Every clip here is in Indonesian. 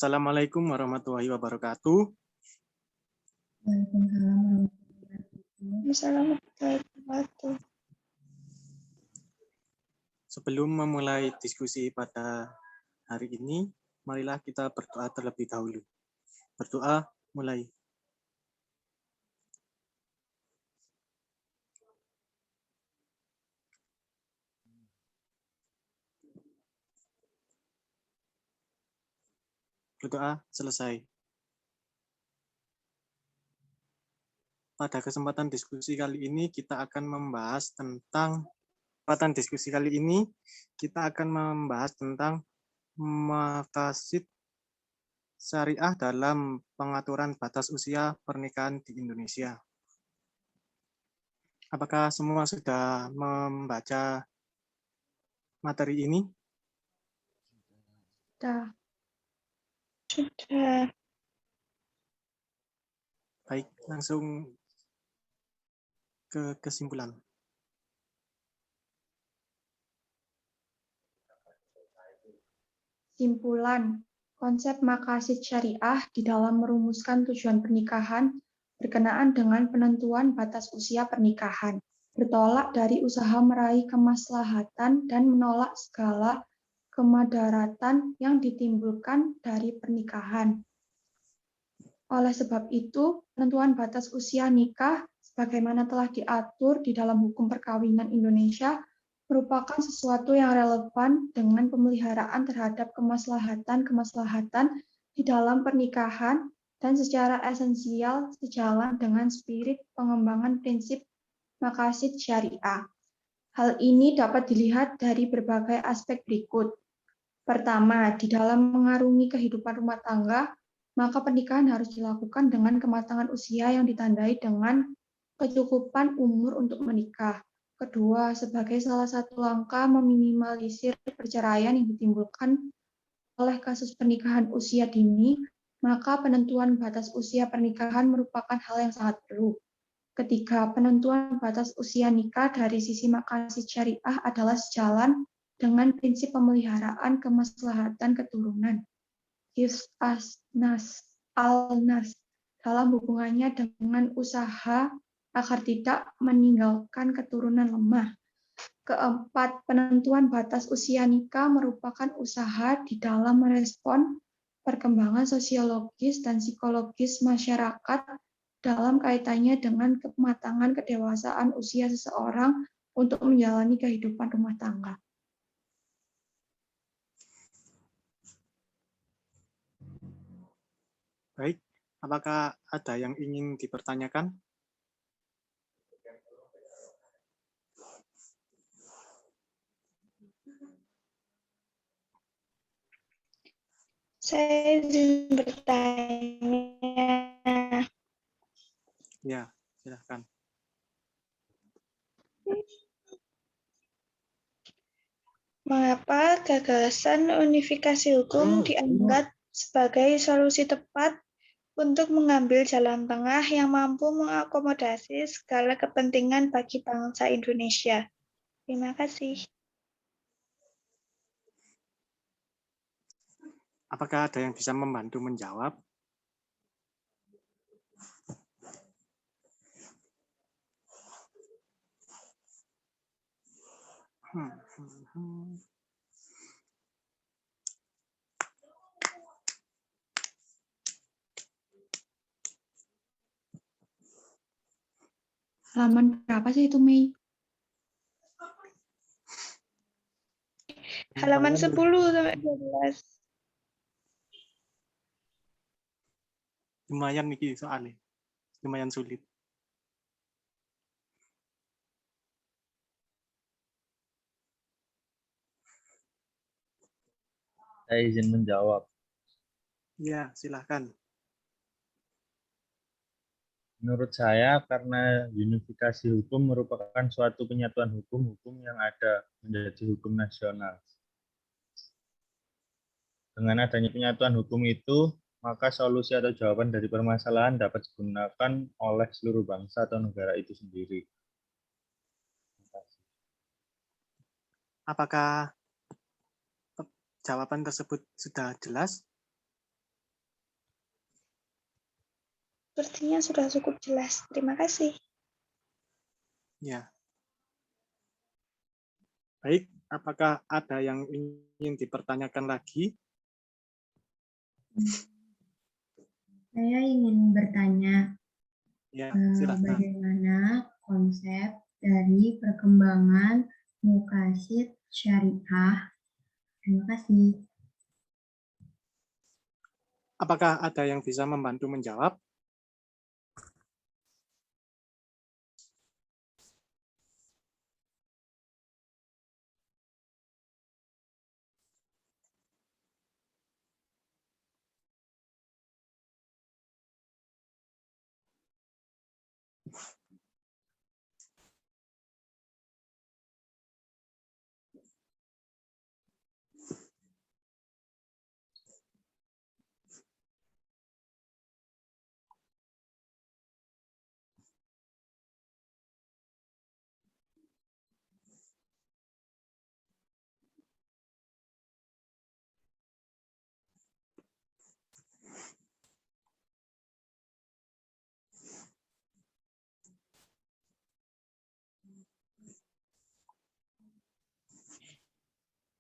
Assalamualaikum warahmatullahi wabarakatuh. Waalaikumsalam warahmatullahi wabarakatuh. Sebelum memulai diskusi pada hari ini, marilah kita berdoa terlebih dahulu. Berdoa mulai. Berdoa selesai. Pada kesempatan diskusi kali ini kita akan membahas tentang maqasid syariah dalam pengaturan batas usia pernikahan di Indonesia. Apakah semua sudah membaca materi ini? Sudah. Baik, langsung ke kesimpulan. Simpulan, konsep maqasid syariah di dalam merumuskan tujuan pernikahan berkenaan dengan penentuan batas usia pernikahan, bertolak dari usaha meraih kemaslahatan dan menolak segala kemadaratan yang ditimbulkan dari pernikahan. Oleh sebab itu, penentuan batas usia nikah sebagaimana telah diatur di dalam hukum perkawinan Indonesia merupakan sesuatu yang relevan dengan pemeliharaan terhadap kemaslahatan-kemaslahatan di dalam pernikahan dan secara esensial sejalan dengan spirit pengembangan prinsip maqasid syariah. Hal ini dapat dilihat dari berbagai aspek berikut. Pertama, di dalam mengarungi kehidupan rumah tangga, maka pernikahan harus dilakukan dengan kematangan usia yang ditandai dengan kecukupan umur untuk menikah. Kedua, sebagai salah satu langkah meminimalisir perceraian yang ditimbulkan oleh kasus pernikahan usia dini, maka penentuan batas usia pernikahan merupakan hal yang sangat perlu. Ketiga, penentuan batas usia nikah dari sisi maqasid syariah adalah sejalan dengan prinsip pemeliharaan kemaslahatan keturunan. Hifz al-nas dalam hubungannya dengan usaha agar tidak meninggalkan keturunan lemah. Keempat, penentuan batas usia nikah merupakan usaha di dalam merespon perkembangan sosiologis dan psikologis masyarakat dalam kaitannya dengan kematangan kedewasaan usia seseorang untuk menjalani kehidupan rumah tangga. Baik, apakah ada yang ingin dipertanyakan? Saya izin bertanya. Ya, silakan. Mengapa gagasan unifikasi hukum dianggap sebagai solusi tepat untuk mengambil jalan tengah yang mampu mengakomodasi segala kepentingan bagi bangsa Indonesia? Terima kasih. Apakah ada yang bisa membantu menjawab? Halaman berapa sih itu, Mei? Halaman 10 sampai 12. Lumayan nih soalnya. Lumayan sulit. Saya izin menjawab. Ya, silakan. Menurut saya, karena unifikasi hukum merupakan suatu penyatuan hukum-hukum yang ada menjadi hukum nasional. Dengan adanya penyatuan hukum itu, maka solusi atau jawaban dari permasalahan dapat digunakan oleh seluruh bangsa atau negara itu sendiri. Apakah jawaban tersebut sudah jelas? Sepertinya sudah cukup jelas. Terima kasih. Ya. Baik, apakah ada yang ingin dipertanyakan lagi? Saya ingin bertanya, Ya, silakan. bagaimana konsep dari perkembangan muqasid syariah? Terima kasih. Apakah ada yang bisa membantu menjawab?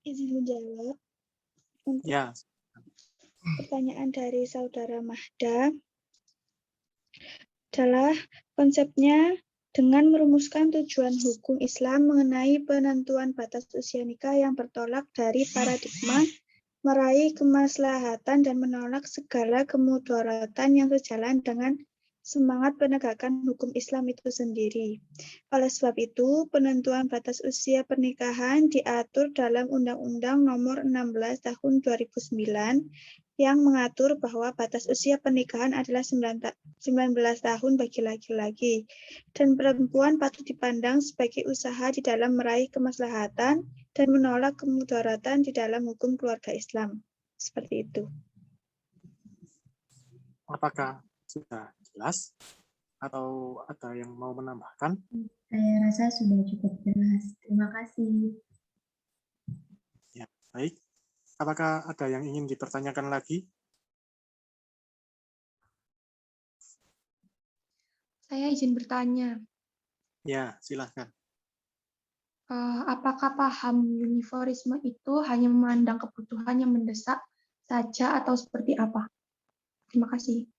Izin menjawab untuk Ya, pertanyaan dari Saudara Mahda adalah konsepnya dengan merumuskan tujuan hukum Islam mengenai penentuan batas usia nikah yang bertolak dari paradigma meraih kemaslahatan dan menolak segala kemudaratan yang sejalan dengan semangat penegakan hukum Islam itu sendiri. Oleh sebab itu, penentuan batas usia pernikahan diatur dalam Undang-Undang Nomor 16 Tahun 2009 yang mengatur bahwa batas usia pernikahan adalah 19 tahun bagi laki-laki, dan perempuan patut dipandang sebagai usaha di dalam meraih kemaslahatan dan menolak kemudaratan di dalam hukum keluarga Islam. Seperti itu. apakah sudah jelas? Atau ada yang mau menambahkan? Saya rasa sudah cukup jelas. Terima kasih. Ya, baik. Apakah ada yang ingin dipertanyakan lagi? Saya izin bertanya, Ya, silahkan. apakah paham univorisme itu hanya memandang kebutuhan yang mendesak saja atau seperti apa? Terima kasih.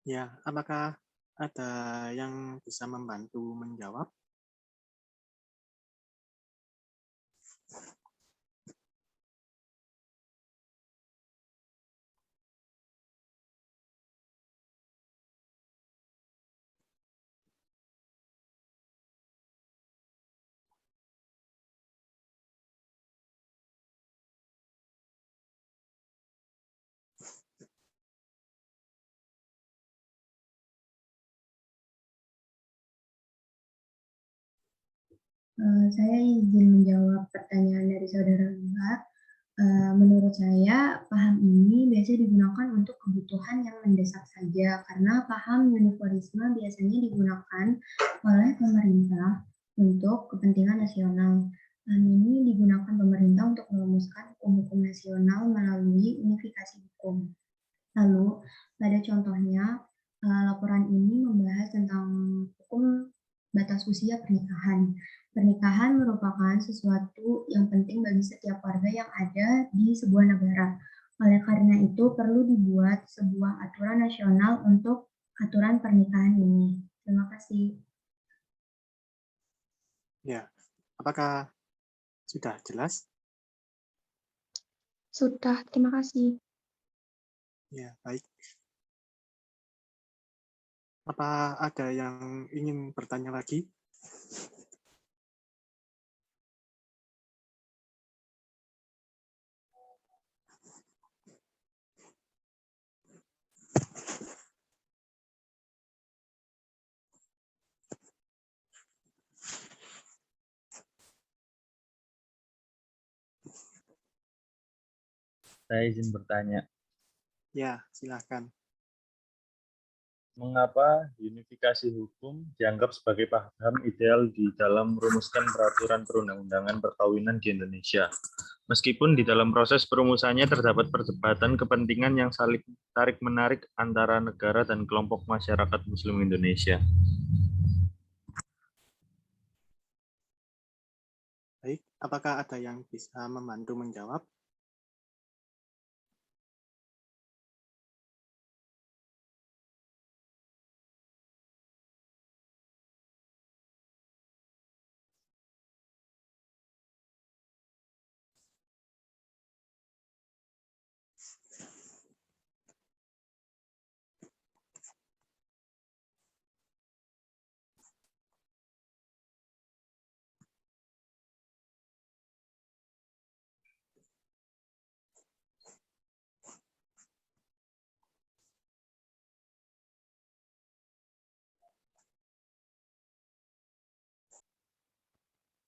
Ya, apakah ada yang bisa membantu menjawab? Saya izin menjawab pertanyaan dari saudara Mbak. Menurut saya, paham ini biasanya digunakan untuk kebutuhan yang mendesak saja, karena paham univorisme biasanya digunakan oleh pemerintah untuk kepentingan nasional. Paham ini digunakan pemerintah untuk merumuskan hukum nasional melalui unifikasi hukum. Lalu, pada contohnya, laporan ini membahas tentang hukum batas usia pernikahan. Pernikahan merupakan sesuatu yang penting bagi setiap warga yang ada di sebuah negara. Oleh karena itu, perlu dibuat sebuah aturan nasional untuk aturan pernikahan ini. Terima kasih. Ya, apakah sudah jelas? Sudah, terima kasih. Ya, baik. Apa ada yang ingin bertanya lagi? Saya izin bertanya, Ya, silahkan. mengapa unifikasi hukum dianggap sebagai paham ideal di dalam merumuskan peraturan perundang-undangan perkawinan di Indonesia? Meskipun di dalam proses perumusannya terdapat perdebatan kepentingan yang saling tarik-menarik antara negara dan kelompok masyarakat Muslim Indonesia. Baik, apakah ada yang bisa membantu menjawab?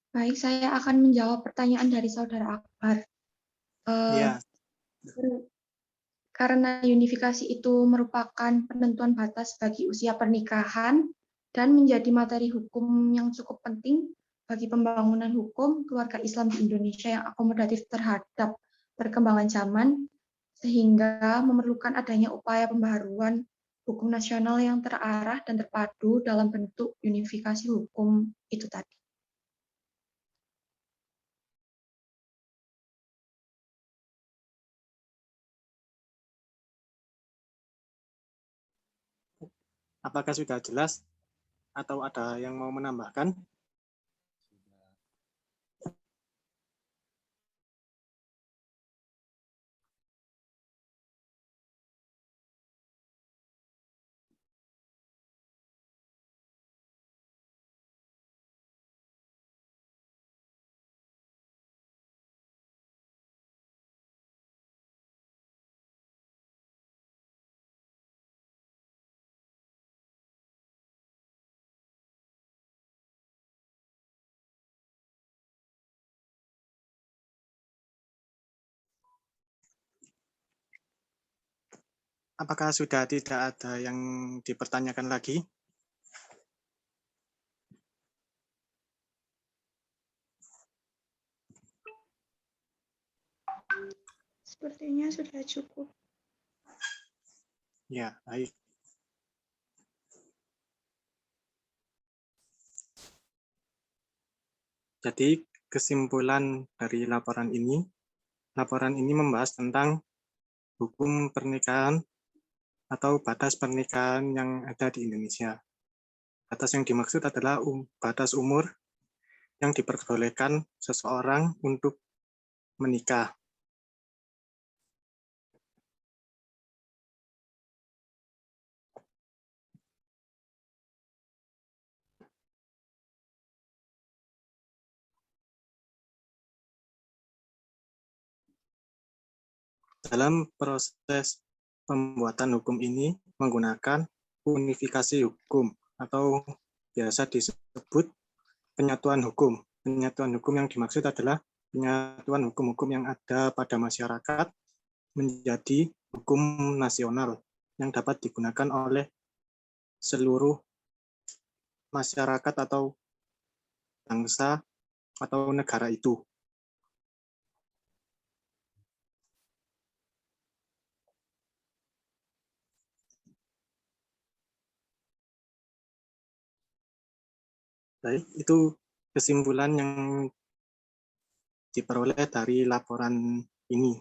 Baik, saya akan menjawab pertanyaan dari Saudara Akbar. Ya, Karena unifikasi itu merupakan penentuan batas bagi usia pernikahan dan menjadi materi hukum yang cukup penting bagi pembangunan hukum keluarga Islam di Indonesia yang akomodatif terhadap perkembangan zaman, sehingga memerlukan adanya upaya pembaharuan hukum nasional yang terarah dan terpadu dalam bentuk unifikasi hukum itu tadi. apakah sudah jelas atau ada yang mau menambahkan? Apakah sudah tidak ada yang dipertanyakan lagi? Sepertinya sudah cukup. Ya, baik. Jadi kesimpulan dari laporan ini membahas tentang hukum pernikahan atau batas pernikahan yang ada di Indonesia. Batas yang dimaksud adalah batas umur yang diperbolehkan seseorang untuk menikah. Dalam proses pembuatan hukum ini menggunakan unifikasi hukum atau biasa disebut penyatuan hukum. Penyatuan hukum yang dimaksud adalah penyatuan hukum-hukum yang ada pada masyarakat menjadi hukum nasional yang dapat digunakan oleh seluruh masyarakat atau bangsa atau negara itu. Baik, itu kesimpulan yang diperoleh dari laporan ini.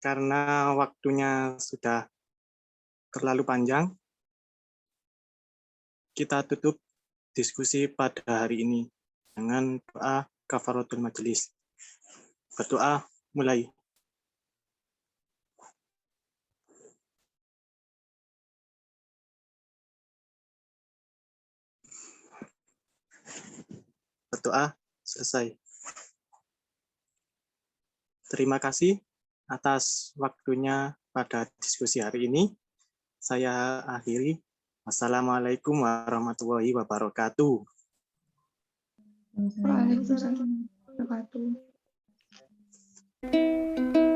Karena waktunya sudah terlalu panjang, kita tutup diskusi pada hari ini dengan doa kafaratul majelis. Berdoa mulai. Berdoa selesai. Terima kasih atas waktunya pada diskusi hari ini. Saya akhiri. Wassalamualaikum warahmatullahi wabarakatuh. Waalaikumsalam warahmatullahi wabarakatuh.